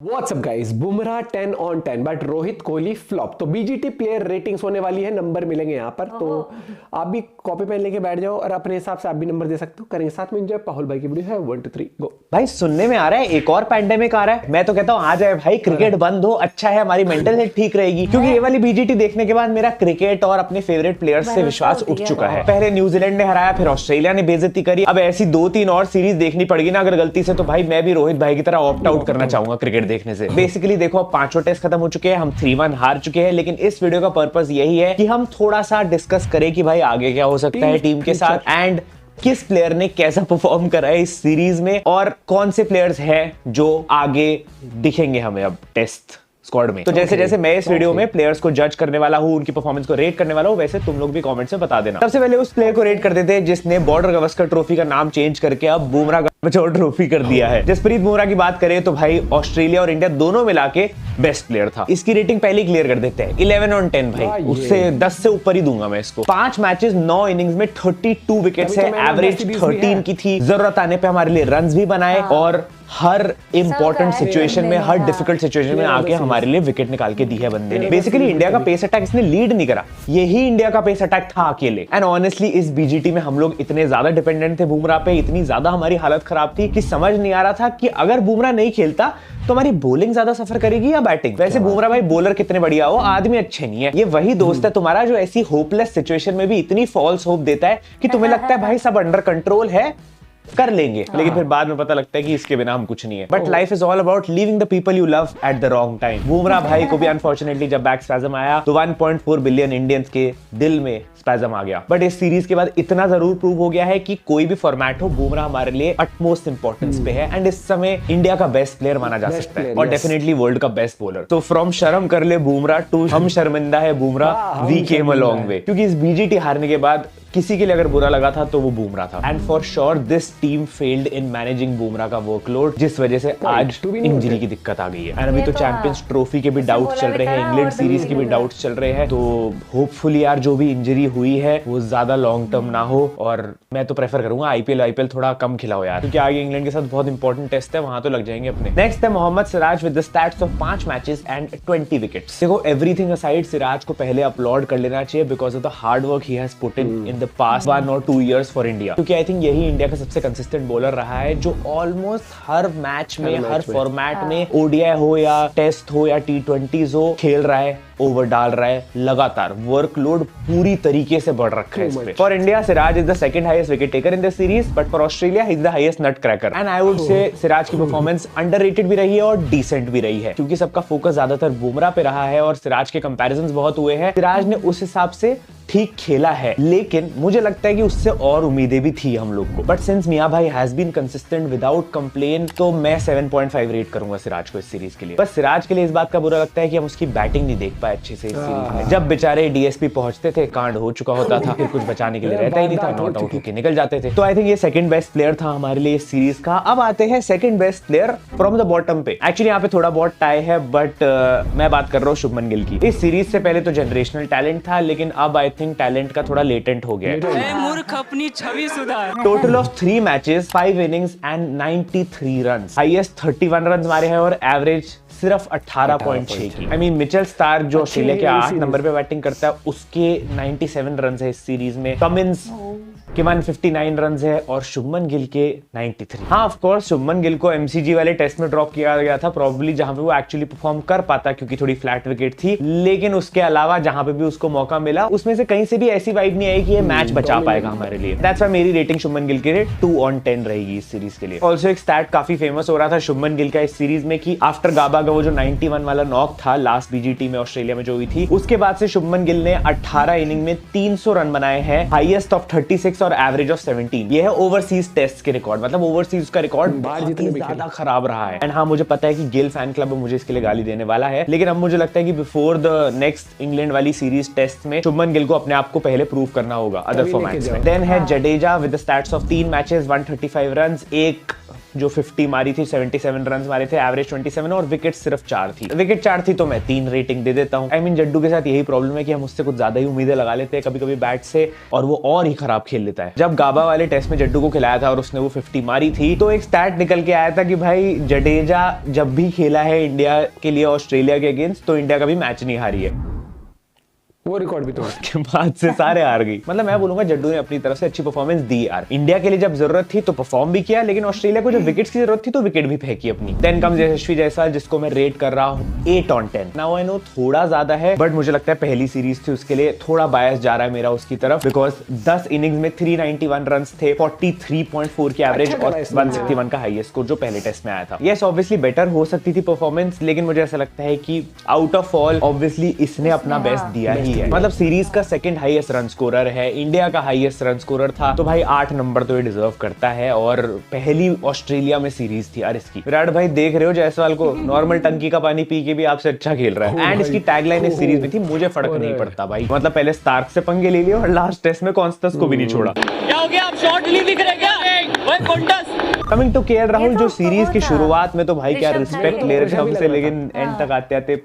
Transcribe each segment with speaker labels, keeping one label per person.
Speaker 1: WhatsApp guys, Bumrah 10 on 10 but Rohit Kohli flop. तो BGT player ratings होने वाली है, नंबर मिलेंगे यहाँ पर। तो आप भी कॉपी पेन लेके बैठ जाओ और अपने हिसाब से आप भी नंबर दे सकते हो। करेंगे साथ में एंजॉय। पाहुल भाई की वीडियो है 1 2 3 गो।
Speaker 2: भाई सुनने में आ रहा है एक और पैंडेमिक आ रहा है। मैं तो कहता हूँ आ जाए भाई, क्रिकेट बंद हो, अच्छा है, हमारी मेंटल हेल्थ ठीक रहेगी। क्योंकि ये वाली बीजीटी देखने के बाद मेरा क्रिकेट और अपने फेवरेट प्लेयर्स से विश्वास उठ चुका है। पहले न्यूजीलैंड ने हराया, फिर ऑस्ट्रेलिया ने बेइज्जती करी, अब ऐसी 2-3 और सीरीज देखनी पड़ेगी ना अगर गलती से, तो भाई मैं भी रोहित भाई की तरह ऑप्ट आउट करना चाहूंगा क्रिकेट देखने से। बेसिकली देखो, अब 5 टेस्ट खत्म हो चुके हैं, हम 3-1 हार चुके हैं, लेकिन इस वीडियो का पर्पस यही है कि हम थोड़ा सा डिस्कस करें कि भाई आगे क्या हो सकता है टीम के साथ, एंड किस प्लेयर ने कैसा परफॉर्म करा है इस सीरीज में, और कौन से प्लेयर्स हैं जो आगे दिखेंगे हमें अब टेस्ट स्क्वाड में। तो जैसे जैसे मैं इस वीडियो में प्लेयर्स को जज करने वाला हूं, उनकी परफॉर्मेंस को रेट करने वाला हूं, वैसे तुम लोग भी कमेंट्स में बता देना। सबसे पहले उस प्लेयर को रेट कर देते हैं जिसने बॉर्डर गावस्कर ट्रॉफी का नाम चेंज करके अब बुमराह बचाओ ट्रॉफी कर दिया है। जसप्रीत बुमराह की बात करें तो भाई ऑस्ट्रेलिया और इंडिया दोनों मिला के बेस्ट प्लेयर था। इसकी रेटिंग पहले क्लियर कर देते हैं, 11 on 10 भाई, उससे 10 से ऊपर ही दूंगा मैं इसको। 5 मैचेस 9 इनिंग्स में 32 विकेट्स है, एवरेज 13 की थी। जरूरत आने पे हमारे लिए रन्स भी बनाए और हर इंपॉर्टेंट सिचुएशन में, हर डिफिकल्ट सिचुएशन में आके हमारे लिए विकेट निकाल के दी है बंदे ने। बेसिकली इंडिया का पेस अटैक इसने लीड नहीं करा, यही इंडिया का पेस अटैक था अकेले। एंड ऑनेस्टली इस बीजीटी में हम लोग इतने ज्यादा डिपेंडेंट थे बुमराह पे, इतनी ज्यादा हमारी हालत खराब थी कि समझ नहीं आ रहा था कि अगर बुमराह नहीं खेलता तो हमारी बॉलिंग ज्यादा सफर करेगी या बैटिंग। वैसे बुमराह भाई बॉलर कितने बढ़िया हो, आदमी अच्छे नहीं है। ये वही दोस्त है तुम्हारा जो ऐसी होपलेस सिचुएशन में भी इतनी फॉल्स होप देता है कि तुम्हें लगता है भाई सब अंडर कंट्रोल है, कर लेंगे, लेकिन फिर बाद में पता लगता है कि इसके बिना हम कुछ नहीं है। But life is all about living the people you love at the wrong time. Bumrah भाई को भी अनफॉर्चुनेटली जब बैक स्पैज्म आया तो 1.4 बिलियन इंडियंस के दिल में स्पैज्म आ गया। बट इस सीरीज के बाद इतना जरूर प्रूव हो गया है कि कोई भी फॉर्मेट हो, बुमराह हमारे लिए अटमोस्ट इंपॉर्टेंस पे है, एंड इस समय इंडिया का बेस्ट प्लेयर माना जा सकता है, और डेफिनेटली वर्ल्ड का बेस्ट बॉलर। तो फ्रॉम शर्म कर ले बुमराह टू हम शर्मिंदा है Bumrah, we came a long way. क्योंकि इस बीजीटी हारने के बाद किसी के लिए अगर बुरा लगा था तो वो बुमराह था। And for sure this team failed in managing Bumrah का वर्कलोड, जिस वजह से आज इंजरी की दिक्कत आ गई है। एंड अभी तो चैंपियंस ट्रॉफी के भी डाउट चल रहे हैं, इंग्लैंड सीरीज के भी डाउट चल रहे हैं। तो होपफुली यार जो भी इंजरी हुई है वो ज्यादा लॉन्ग टर्म ना हो, और मैं तो प्रेफर करूंगा आईपीएल थोड़ा कम खिलाओ यार, क्योंकि आगे इंग्लैंड के साथ बहुत इंपॉर्टेंट टेस्ट है, वहां तो लग जाएंगे अपने। नेक्स्ट है Mohammed Siraj with the stats of 5 matches and 20 wickets. देखो एवरीथिंग असाइड, सिराज को पहले अपलॉड कर लेना चाहिए because of the hard work he has put in the past 1 or 2 years for India. क्योंकि आई थिंक यही इंडिया का सबसे कंसिस्टेंट बॉलर रहा है जो ऑलमोस्ट हर मैच में, हर फॉर्मेट में, ओडीआई हो या टेस्ट हो या T20s हो, खेल रहा है, ओवर डाल रहा है लगातार। वर्कलोड पूरी तरीके से बढ़ रखा है इस पे। For India Siraj is the second highest wicket taker in this series, but for Australia he is the highest nut cracker. And I would say Siraj की परफॉर्मेंस अंडररेटेड भी रही है और डिसेंट भी रही है, क्योंकि सबका फोकस ज्यादातर बुमराह पे रहा है और सिराज के कंपैरिजंस बहुत हुए हैं। सिराज ने उस हिसाब से ठीक खेला है, लेकिन मुझे लगता है कि उससे और उम्मीदें भी थी हम लोग को। बट सिंस मियां भाई has been consistent without complain, तो मैं 7.5 रेट करूंगा सिराज को इस सीरीज के लिए। बस सिराज के लिए इस बात का बुरा लगता है कि हम उसकी बैटिंग नहीं देख पाए अच्छे से इस सीरीज में। जब बेचारे डीएसपी पहुंचते थे, कांड हो चुका होता था, फिर कुछ बचाने के लिए रहता ही नहीं था, नॉट आउट होकर निकल जाते थे। तो आई थिंक ये सेकंड बेस्ट प्लेयर था हमारे लिए इस सीरीज का। अब आते हैं second best player from the bottom पे। एक्चुअली यहाँ पे थोड़ा बहुत टाई है, बट मैं बात कर रहा हूँ शुभमन गिल की। इस सीरीज से पहले तो जनरेशनल टैलेंट था, लेकिन अब आई थिंक टैलेंट का थोड़ा लेटेंट हो गया है।
Speaker 3: मूर्ख अपनी छवि सुधार।
Speaker 2: Total of 3 matches, 5 innings and 93 runs. Highest 31 runs मारे हैं और एवरेज सिर्फ 18.6 की। आई मीन मिचेल स्टार्क जो ऑस्ट्रेलिया के 8 नंबर पे बैटिंग करता है, उसके 97 रन्स है इस सीरीज में। कमिंस के 159 रन्स है और शुभमन गिल के 93। हाँ ऑफ कोर्स शुभमन गिल को एमसीजी वाले टेस्ट में ड्रॉप किया गया था, प्रोबेबली जहां पे वो एक्चुअली परफॉर्म कर पाता क्योंकि थोड़ी फ्लैट विकेट थी, लेकिन उसके अलावा जहां पे भी उसको मौका मिला उसमें से कहीं से भी ऐसी वाइब नहीं आई कि ये मैच बचा पाएगा हमारे लिए। दैट्स व्हाई मेरी रेटिंग शुभमन गिल के लिए 2 on 10 रहेगी इस सीरीज के लिए। ऑल्सो एक स्टैट काफी फेमस हो रहा था शुभमन गिल का इस सीरीज में कि आफ्टर गाबा का वो जो 91 वाला नॉक था लास्ट बीजीटी में ऑस्ट्रेलिया में जो हुई थी, उसके बाद से शुभमन गिल ने 18 इनिंग में 300 रन बनाए हैं, हाईएस्ट ऑफ 36 और एवरेज ऑफ 17। ये है ओवरसीज टेस्ट के रिकॉर्ड, मतलब ओवरसीज का रिकॉर्ड जितने ज्यादा खराब रहा है। एंड हाँ मुझे पता है कि गिल फैन क्लब मुझे इसके लिए गाली देने वाला है, लेकिन अब मुझे लगता है कि बिफोर द नेक्स्ट इंग्लैंड वाली सीरीज टेस्ट में शुभमन गिल को अपने आप को पहले प्रूव करना होगा अदर फॉर्मेट्स में। देन है Jadeja with the stats of 3 matches 135 runs, एक जो 50 मारी थी, 77 रन मारे थे, एवरेज 27 और विकेट सिर्फ 4 थी। विकेट 4 थी तो मैं 3 रेटिंग दे देता हूँ। आई मीन जड्डू के साथ यही प्रॉब्लम है कि हम उससे कुछ ज्यादा ही उम्मीदें लगा लेते हैं कभी कभी बैट से, और वो और ही खराब खेल लेता है। जब गाबा वाले टेस्ट में जड्डू को खिलाया था और उसने वो 50 मारी थी तो एक स्टैट निकल के आया था कि भाई जडेजा जब भी खेला है इंडिया के लिए ऑस्ट्रेलिया के अगेंस्ट तो इंडिया कभी मैच नहीं हारी है।
Speaker 1: वो रिकॉर्ड भी तो
Speaker 2: के बाद से सारे हार गई। मतलब मैं बोलूंगा जड्डू ने अपनी तरफ से अच्छी परफॉर्मेंस दी यार। इंडिया के लिए जब जरूरत थी तो परफॉर्म भी किया, लेकिन ऑस्ट्रेलिया को जब विकेट्स की जरूरत थी तो विकेट भी फेंकी अपनी। देन कम्स यशस्वी जायसवाल, जिसको मैं रेट कर रहा हूँ 8 on 10। नाउ आई नो थोड़ा ज्यादा है, बट मुझे लगता है पहली सीरीज थी उसके लिए थोड़ा बायस जा रहा है मेरा उसकी तरफ, बिकॉज 10 इनिंग्स में 391 रन थे, 43.4 की एवरेज और 161 का हाईएस्ट स्कोर जो पहले टेस्ट में आया था। यस ऑब्वियसली बेटर हो सकती थी परफॉर्मेंस, लेकिन मुझे ऐसा लगता है कि आउट ऑफ ऑल ऑब्वियसली इसने अपना बेस्ट दिया ही है। मतलब सीरीज का सेकंड हाईएस्ट रन स्कोरर है, इंडिया का हाईएस्ट रन स्कोरर था, तो भाई 8 नंबर तो ये डिजर्व करता है। और पहली ऑस्ट्रेलिया में सीरीज थी यार इसकी। विराट भाई देख रहे हो जायसवाल को, नॉर्मल टंकी का पानी पी के भी आपसे अच्छा खेल रहा है। एंड इसकी टैगलाइन इस सीरीज में थी, मुझे फर्क नहीं पड़ता भाई। मतलब पहले स्टार्क से पंगे ले लिए और लास्ट टेस्ट में कॉन्स्टेंस को भी नहीं छोड़ा।
Speaker 3: क्या हो गया, आप शॉर्ट डिलीवरी करेंगे
Speaker 2: कमिंग टू केएल राहुल, जो सीरीज की शुरुआत में तो भाई क्या रिस्पेक्ट ले रहे थे हमसे, लेकिन एंड तक आते आते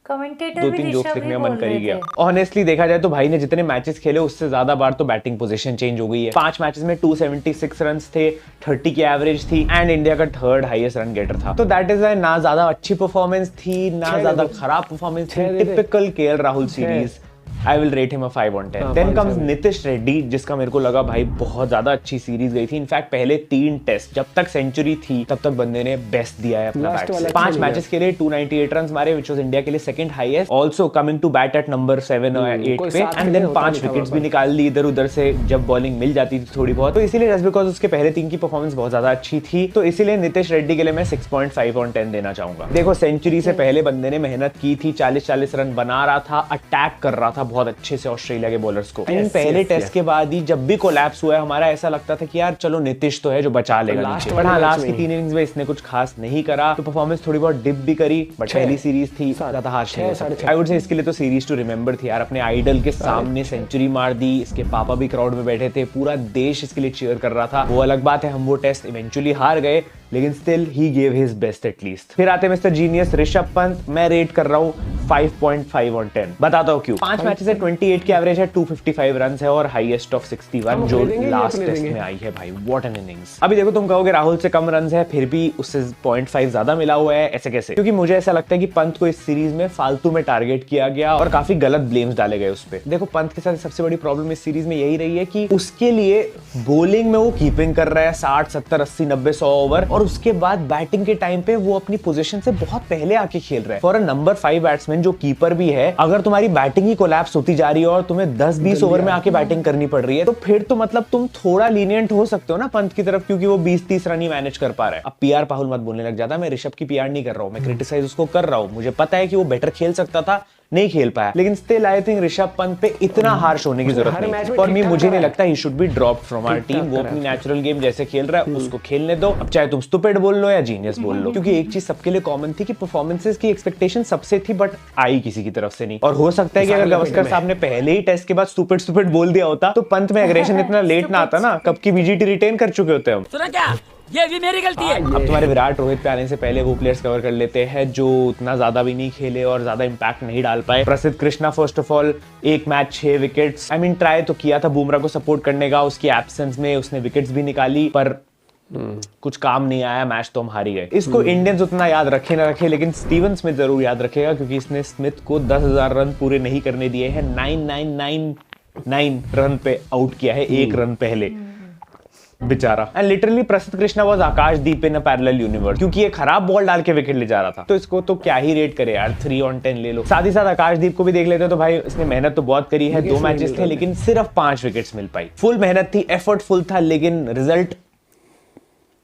Speaker 4: कमेंटेटर
Speaker 2: दो
Speaker 4: भी
Speaker 2: तीन जोक्स
Speaker 4: ऋषभ
Speaker 2: लिखने
Speaker 4: ही
Speaker 2: का मन
Speaker 4: बोल
Speaker 2: कर ही
Speaker 4: रहे
Speaker 2: गया।
Speaker 4: थे।
Speaker 2: ऑनेस्टली देखा जाए तो भाई ने जितने मैचेस खेले उससे ज्यादा बार तो बैटिंग पोजीशन चेंज हो गई है। 5 मैचेस में 276 रन थे, 30 की एवरेज थी एंड इंडिया का 3rd हाईएस्ट रन गेटर था। तो दैट इज ना ज्यादा अच्छी परफॉर्मेंस थी ना ज्यादा खराब परफॉर्मेंस थी, typical KL Rahul series. I will rate him a 5 on 10. Then comes Nitish Reddy, जिसका मेरे को लगा भाई बहुत ज्यादा अच्छी सीरीज गई थी। इनफैक्ट पहले 3 टेस्ट जब तक सेंचुरी थी तब तक बंदे ने बेस्ट दिया है अपना बैट से। 5 मैचेस के लिए 298 रन मारे, which was इंडिया के लिए second highest. Also coming to bat at number 7 और 8 पे, एंड देन 5 विकेट्स भी निकाल ली इधर उधर से जब बॉलिंग मिल जाती थी थोड़ी बहुत। तो इसीलिए जस्ट बिकॉज उसके पहले 3 की परफॉर्मेंस बहुत ज्यादा अच्छी थी, तो इसीलिए नीतीश रेड्डी के लिए मैं 6.5 on 10 देना चाहूंगा। देखो सेंचुरी से पहले बंदे ने मेहनत की थी, 40-40 रन बना रहा था, अटैक कर रहा था बहुत अच्छे से ऑस्ट्रेलिया के बॉलर्स को। पहले टेस्ट के बाद ही जब भी कोलैप्स हुआ है हमारा, ऐसा लगता था कि यार चलो नीतीश तो है जो बचा लेगा नीचे। पर हाँ, लास्ट की 3 इनिंग्स में इसने कुछ खास नहीं करा, तो परफॉर्मेंस थोड़ी बहुत डिप भी करी, बट पहली सीरीज थी, ज्यादा हार्श नहीं हो सकती। आई वुड से इसके लिए तो सीरीज टू रिमेंबर थी यार। अपने आइडल के सामने सेंचुरी मार दी, इसके पापा भी क्राउड में बैठे थे, पूरा देश इसके लिए चीयर कर रहा था। वो अलग बात है हम वो टेस्ट इवेंचुअली हार गए, लेकिन still he gave his best at least. फिर आते मिस्टर जीनियस ऋषभ पंत, मैं रेट कर रहा हूँ 5.5 on 10। बताता हूँ क्यों। 5 मैचेस है, 28 की एवरेज है, 255 रन है और हाईएस्ट ऑफ 61 जो लास्ट टेस्ट में आई है भाई। What an innings. अभी देखो तुम कहोगे राहुल से कम रन है, फिर भी उससे 0.5 ज्यादा मिला हुआ है, ऐसे कैसे? क्योंकि मुझे ऐसा लगता है कि पंत को इस सीरीज में फालतू में टारगेट किया गया और काफी गलत ब्लेम्स डाले गए उस पर। देखो पंत के साथ सबसे बड़ी प्रॉब्लम इस सीरीज में यही रही है कि उसके लिए बॉलिंग में वो कीपिंग कर रहा है 60, 70, 80, 90, 100 ओवर, और उसके बाद बैटिंग के टाइम पे वो अपनी पोजीशन से बहुत पहले आके खेल रहा है। फॉर अ नंबर 5 बैट्समैन जो कीपर भी है, अगर तुम्हारी बैटिंग ही कोलैप्स होती जा रही है और तुम्हें 10-20 ओवर में आके बैटिंग करनी पड़ रही है, तो फिर तो मतलब तुम थोड़ा लीनियंट हो सकते हो ना पंत की तरफ, क्योंकि वो 20-30 रन ही मैनेज कर पा रहा है। अब पीआर पाहुल मत बोलने लग जाता, मैं ऋषभ की पीआर नहीं कर रहा हूं, मैं क्रिटिसाइज उसको कर रहा हूं। मुझे पता है कि वो बेटर खेल सकता था, नहीं खेल पाया, लेकिन still I think Rishabh Pant पे इतना हार्श होने की जरूरत नहीं। फॉर मी मुझे नहीं लगता he should be dropped from our team. वो अपनी नेचुरल गेम जैसे खेल रहा है उसको खेलने दो, अब चाहे तुम स्टूपिड बोल लो या जीनियस बोल लो, क्योंकि एक चीज सबके लिए कॉमन थी कि परफॉर्मेंसेस की एक्सपेक्टेशन सबसे थी, बट आई किसी की तरफ से नहीं। और हो सकता है कि अगर गावस्कर साहब ने पहले ही टेस्ट के बाद स्टूपिड बोल दिया होता तो पंत में एग्रेशन इतना लेट ना आता ना, कब की बीजीटी रिटेन कर चुके होते हम।
Speaker 3: सुना क्या, ये भी मेरी गलती है।
Speaker 2: अब तुम्हारे विराट रोहित पे आने से पहले वो प्लेयर्स कवर कर लेते हैं जो उतना ज्यादा भी नहीं खेले और ज्यादा इंपैक्ट नहीं डाल पाए। प्रसिद्ध Krishna first of all, 1 match 6 wickets. I mean try तो किया था बुमराह को सपोर्ट करने का, उसकी एब्सेंस में उसने विकेट्स भी निकाली, पर कुछ काम नहीं आया, मैच तो हम हार ही गए। इसको इंडियंस उतना याद रखे ना रखे, लेकिन स्टीवन स्मिथ जरूर याद रखेगा, क्योंकि इसने स्मिथ को 10,000 रन पूरे नहीं करने दिए हैं। 9,999 रन पे आउट किया है, 1 रन पहले बेचारा। एंड लिटरली प्रसिद्ध Krishna was Akashdeep in a parallel universe, क्योंकि ये खराब बॉल डाल के विकेट ले जा रहा था, तो इसको तो क्या ही रेट करे यार, 3 on 10 ले लो। साथ ही साथ आकाशदीप को भी देख लेते तो भाई इसने मेहनत तो बहुत करी है, 2 मैचेस थे लेकिन सिर्फ 5 विकेट्स मिल पाई। फुल मेहनत थी, एफर्टफुल था, लेकिन रिजल्ट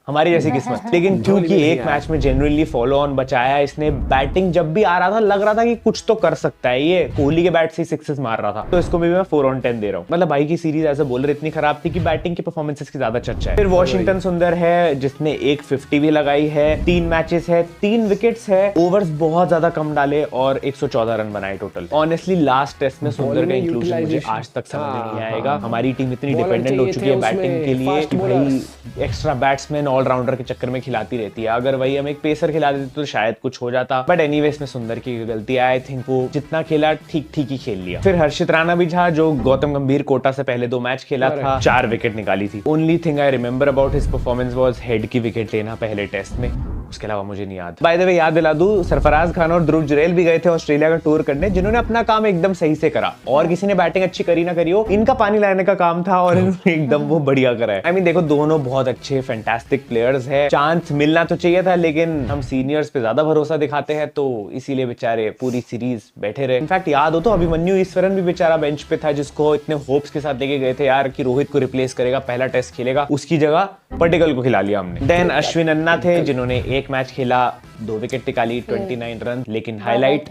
Speaker 2: हमारी जैसी किस्मत। लेकिन क्योंकि एक मैच में जेन्युइनली फॉलो ऑन बचाया इसने, बैटिंग जब भी आ रहा था लग रहा था कि कुछ तो कर सकता है ये, कोहली के बैट से 6 मार रहा था, तो इसको भी मैं 4 on 10 दे रहा हूँ। मतलब भाई की सीरीज एज अ बॉलर इतनी खराब थी कि बैटिंग की परफॉर्मेंसेस की ज्यादा चर्चा है। फिर वॉशिंगटन सुंदर है जिसने एक 50 भी लगाई है, 3 मैचेस है, 3 विकेट्स है, ओवर्स बहुत ज्यादा कम डाले और 114 रन बनाए टोटल। ऑनेस्टली लास्ट टेस्ट में सुंदर का इंक्लूजन मुझे आज तक समझ नहीं आएगा। हमारी टीम इतनी डिपेंडेंट हो चुकी है बैटिंग के लिए कि भाई एक्स्ट्रा बैट्समैन ऑलराउंडर के चक्कर में खिलाती रहती है। अगर वही हम एक पेसर खिला देते तो शायद कुछ हो जाता, बट एनीवे इसमें सुंदर की गलती है। आई थिंक वो जितना खेला ठीक ठीक ही खेल लिया। फिर हर्षित राणा भी था जो गौतम गंभीर कोटा से पहले 2 मैच खेला था, 4 विकेट निकाली थी। Only thing I remember about his performance was head की विकेट लेना पहले टेस्ट में, उसके अलावा मुझे नहीं याद। बाय द वे याद दिला दूं, सरफराज खान और ध्रुव जुरैल भी गए थे ऑस्ट्रेलिया का टूर करने, जिन्होंने अपना काम एकदम सही से करा। और किसी ने बैटिंग अच्छी करी ना करी हो, इनका पानी लाने का काम था और इन्होंने एकदम वो बढ़िया करा है। आई मीन देखो, दोनों बहुत अच्छे फैंटास्टिक प्लेयर्स हैं। चांस मिलना तो चाहिए था, लेकिन हम सीनियर्स पे ज्यादा भरोसा दिखाते हैं, तो इसीलिए बेचारे पूरी सीरीज बैठे रहे। इनफैक्ट याद हो तो अभिमन्यु ईश्वरन भी बेचारा बेंच पे था, जिसको इतने होप्स के साथ लेके गए थे यार कि रोहित को रिप्लेस करेगा, पहला टेस्ट खेलेगा, उसकी जगह पटिकल को खिला लिया हमने। देन अश्विन अन्ना थे, जिन्होंने 1 मैच खेला, 2 विकेट निकाली, 29 रन, लेकिन हाईलाइट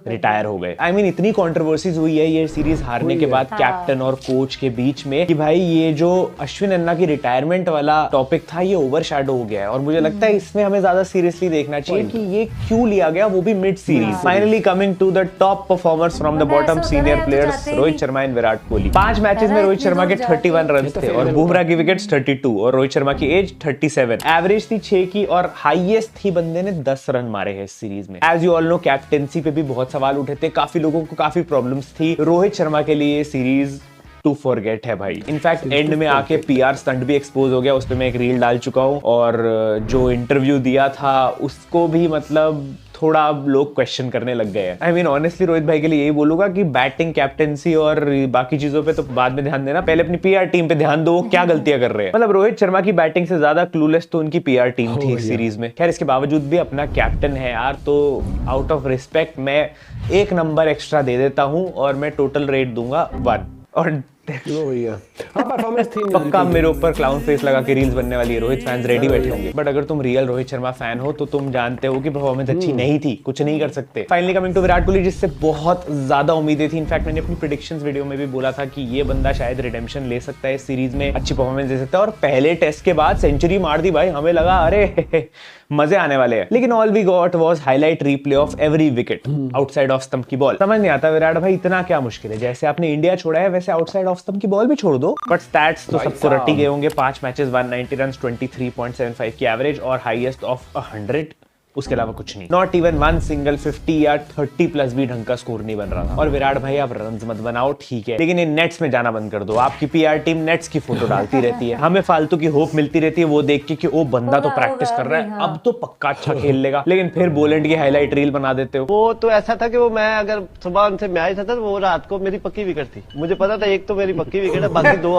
Speaker 2: रिटायर हो गए। आई मीन इतनी कंट्रोवर्सीज हुई है ये सीरीज हारने के बाद कैप्टन और कोच के बीच में कि भाई ये जो अश्विन अन्ना की रिटायरमेंट वाला टॉपिक था ये ओवरशैडो हो गया है। और मुझे लगता है इसमें हमें ज्यादा सीरियसली देखना चाहिए कि ये क्यों लिया गया, वो भी mid series. Finally coming to the top performers from the bottom senior players, Rohit Sharma and Virat Kohli. 5 matches में रोहित शर्मा के 31 रन थे और बुमराह की विकेट्स 32 और रोहित शर्मा की एज 37। एवरेज थी 6 की और हाईएस्ट ही बंदे ने 10 रन मारे हैं इस सीरीज में। As you all know, captaincy पे भी बहुत सवाल उठे थे, काफी लोगों को काफी प्रॉब्लम्स थी। रोहित शर्मा के लिए सीरीज टू फॉरगेट है भाई। इनफैक्ट एंड में आके पीआर स्टंट भी एक्सपोज हो गया, उस पे मैं एक रील डाल चुका हूँ। और जो इंटरव्यू दिया था उसको भी मतलब थोड़ा लोग क्वेश्चन करने लग गए हैं। आई मीन ऑनेस्टली रोहित भाई के लिए यही बोलूंगा कि बैटिंग, कैप्टेंसी और बाकी चीजों पे तो बाद में ध्यान देना, पहले अपनी पीआर टीम पे ध्यान दो, क्या गलतियां कर रहे हैं। मतलब रोहित शर्मा की बैटिंग से ज्यादा क्लूलेस तो उनकी पीआर टीम थी इस सीरीज में। खैर इसके बावजूद भी अपना कैप्टन है यार, तो आउट ऑफ रिस्पेक्ट मैं 1 नंबर एक्स्ट्रा दे देता हूं और मैं टोटल रेट दूंगा 1। और
Speaker 1: परफॉर्मेंस थी
Speaker 2: पक्का मेरे ऊपर क्लाउन फेस लगा के रील्स बनने वाली है, रोहित फैंस रेडी बैठे होंगे। बट अगर तुम रियल रोहित शर्मा फैन हो तो तुम जानते हो कि परफॉर्मेंस अच्छी नहीं थी, कुछ नहीं कर सकते। Finally coming to Virat Kohli, जिससे बहुत ज्यादा उम्मीदें थी। इनफैक्ट मैंने अपनी प्रेडिक्शंस वीडियो में भी बोला था कि ये बंदा शायद रिडेम्पशन ले सकता है इस सीरीज में, अच्छी परफॉर्मेंस दे सकता है। और पहले टेस्ट के बाद सेंचुरी मार दी भाई, हमें लगा अरे मजे आने वाले हैं। लेकिन all we got was highlight replay of every wicket outside off stump की बॉल। समझ नहीं आता विराट भाई, इतना क्या मुश्किल है? जैसे आपने इंडिया छोड़ा है वैसे आउटसाइड ऑफ स्टंप की बॉल भी छोड़ दो। बट स्टैट्स तो सबको रटी गए होंगे। 5 मैचेस, 190 रन, 23.75 की एवरेज और हाईएस्ट ऑफ 100, उसके अलावा कुछ नहीं। नॉट इवन 1 सिंगल 50 या 30 प्लस भी ढंग का स्कोर नहीं बन रहा था। और विराट भाई आप रन्स मत बनाओ, ठीक है, लेकिन इन नेट्स में जाना बंद कर दो। आपकी पीआर टीम नेट्स की फोटो डालती रहती है, हमें फालतू की होप मिलती रहती है वो देख के कि वो बंदा तो प्रैक्टिस कर रहा है, अब तो पक्का अच्छा खेल लेगा। लेकिन फिर बोलेंड की हाईलाइट रील बना देते हो।
Speaker 5: वो तो ऐसा था कि वो मैं अगर सुबह उनसे मैच था तो वो रात को मेरी पक्की विकेट थी, मुझे पता था एक तो मेरी पक्की विकेट है, बाकी 2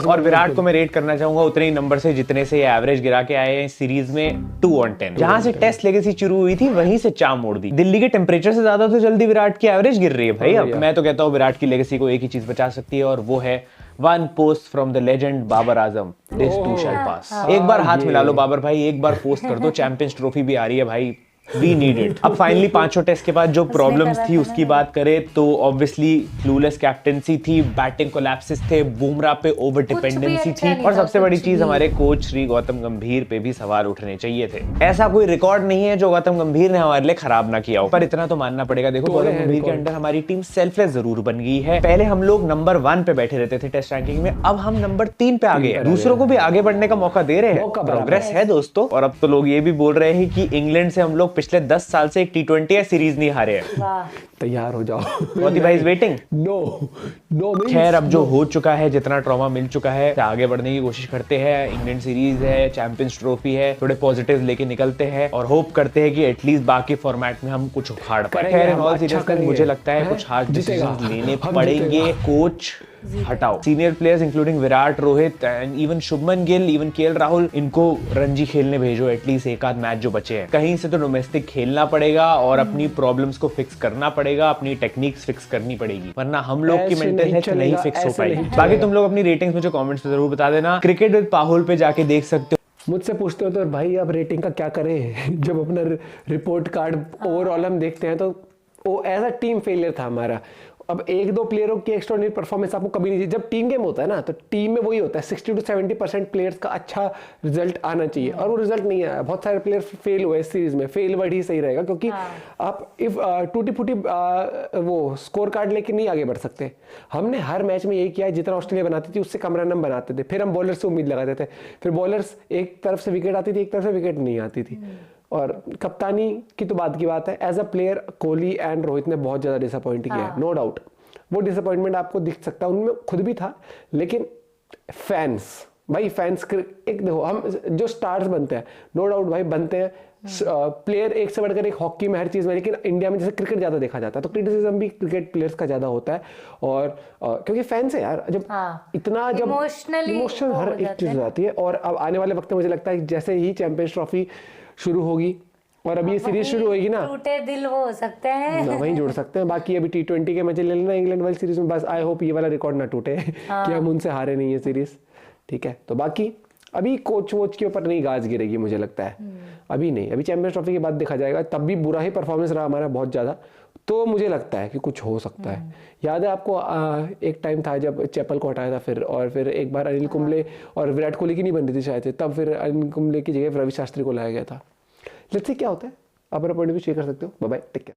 Speaker 2: और विराट को मैं रेट करना चाहूंगा उतने ही नंबर से जितने से ये एवरेज गिरा के आए हैं इस सीरीज में, 2 on 10। जहां से टेस्ट लेगेसी शुरू हुई थी वहीं से चाम मोड़ दी। दिल्ली के टेम्परेचर से ज्यादा तो जल्दी विराट की एवरेज गिर रही है भाई। अब मैं तो कहता हूँ विराट की लेगेसी को एक ही चीज बचा सकती है और वो है 1 post from the legend Babar Azam, this too shall pass. एक बार हाथ मिला लो बाबर भाई, एक बार पोस्ट कर दो, चैंपियंस ट्रॉफी भी आ रही है भाई, वी नीड इट। अब फाइनली 5 टेस्ट के बाद जो प्रॉब्लम्स थी उसकी बात करें तो ऑब्वियसली क्लूलेस कैप्टेंसी थी, बैटिंग कोलैप्सेस थे, बुमराह पे ओवर डिपेंडेंसी थी और सबसे बड़ी चीज हमारे कोच श्री गौतम गंभीर पे भी सवाल उठने चाहिए थे। ऐसा कोई रिकॉर्ड नहीं है जो गौतम गंभीर ने हमारे लिए खराब ना किया हो, पर इतना तो मानना पड़ेगा। देखो गौतम गंभीर के अंडर हमारी टीम सेल्फलेस जरूर बन गई है। पहले हम लोग नंबर 1 पे बैठे रहते थे टेस्ट रैंकिंग में, अब हम नंबर 3 पे आ गए हैं। दूसरों को भी आगे बढ़ने का मौका दे रहे हैं, प्रोग्रेस है दोस्तों। और अब तो लोग ये भी बोल रहे हैं कि इंग्लैंड से हम लोग पिछले 10 साल से एक T20 या सीरीज नहीं हारे हैं।
Speaker 1: तैयार हो जाओ,
Speaker 2: मोदी भाई इज वेटिंग।
Speaker 1: नो
Speaker 2: खैर अब जो हो चुका है, जितना ट्रॉमा मिल चुका है, आगे बढ़ने की कोशिश करते हैं। इंग्लैंड सीरीज है, चैंपियंस ट्रॉफी है, थोड़े पॉजिटिव लेके निकलते हैं और होप करते हैं कि एटलीस्ट बाकी फॉर्मेट में हम कुछ उखाड़ पाए। खैर इन ऑल सीरियसनेस मुझे लगता है कुछ हार्ड डिसीजंस लेने पड़ेंगे। कोच हटाओ, senior players including Virat, Rohit and even Shubman Gill, even KL Rahul, इनको रणजी खेलने भेजो एटलीस्ट एक आध मैच जो बचे हैं। कहीं से तो डोमेस्टिक खेलना पड़ेगा और अपनी प्रॉब्लम्स को फिक्स करना पड़ेगा, अपनी टेक्निक्स फिक्स करनी पड़ेगी, वरना हम लोग की मेंटल हेल्थ नहीं फिक्स हो पाएगी। बाकी तुम लोग अपनी रेटिंग्स मुझे कमेंट्स में जरूर बता देना। क्रिकेट विद पाहुल पे जाके देख सकते हो।
Speaker 1: मुझसे पूछते हो तो भाई अब रेटिंग का क्या करें जब अपना रिपोर्ट कार्ड ओवरऑल हम देखते हैं तो वो एज अ टीम फेलियर था हमारा। अब एक दो प्लेयरों की एक्स्ट्राऑर्डिनरी परफॉर्मेंस आपको कभी नहीं, जब टीम गेम होता है ना तो टीम में वही होता है 60 to 70% प्लेयर्स का अच्छा रिजल्ट आना चाहिए, और वो रिजल्ट नहीं आया। बहुत सारे प्लेयर फेल हुए इस सीरीज में, फेल वर्ड ही सही रहेगा, क्योंकि आप इफ टूटी फूटी वो स्कोर कार्ड लेके नहीं आगे बढ़ सकते। हमने हर मैच में यही किया है, जितना ऑस्ट्रेलिया बनाती थी उससे कम रन हम बनाते थे, फिर हम बॉलर से उम्मीद लगाते थे, फिर बॉलर्स एक तरफ से विकेट आती थी, एक तरफ से विकेट नहीं आती थी। और कप्तानी की तो बात की बात है, as a player Kohli and Rohit ने बहुत ज्यादा डिसअपॉइंट किया है, नो डाउट। वो डिसअपॉइंटमेंट आपको दिख सकता है, उनमें खुद भी था, लेकिन फैंस भाई, फैंस एक देखो, हम जो स्टार्स बनते हैं नो डाउट भाई बनते हैं, प्लेयर एक से बढ़कर एक हॉकी में हर चीज में, लेकिन इंडिया में जैसे क्रिकेट ज्यादा देखा जाता है तो क्रिटिसिज्म भी क्रिकेट प्लेयर्स का ज्यादा होता है। और क्योंकि फैंस है यार, जब इतना जब इमोशनल हर एक चीज हो जाती है। और अब आने वाले वक्त में मुझे लगता है जैसे ही चैंपियंस ट्रॉफी शुरू होगी और अभी ये सीरीज शुरू होगी ना,
Speaker 4: टूटे दिल वो हो सकते हैं
Speaker 1: ना वहीं जुड़ सकते हैं। बाकी अभी T20 के मैच ले लेना इंग्लैंड वाली सीरीज में, बस आई होप ये वाला रिकॉर्ड ना टूटे कि हम उनसे हारे नहीं है सीरीज, ठीक है। तो बाकी अभी कोच वोच के ऊपर नहीं गाज गिरेगी मुझे लगता है, अभी नहीं, अभी चैंपियंस ट्रॉफी के बाद देखा जाएगा, तब भी बुरा ही परफॉर्मेंस रहा हमारा बहुत ज्यादा, तो मुझे लगता है कि कुछ हो सकता है। याद है आपको एक टाइम था जब चैपल को हटाया था, फिर एक बार अनिल कुंबले और विराट कोहली की नहीं बन रही थी शायद, तब फिर अनिल कुंबले की जगह रवि शास्त्री को लाया गया था। लेट्स सी क्या होता है, आप अपना पॉइंट भी शेयर कर सकते हो। Bye bye, take care.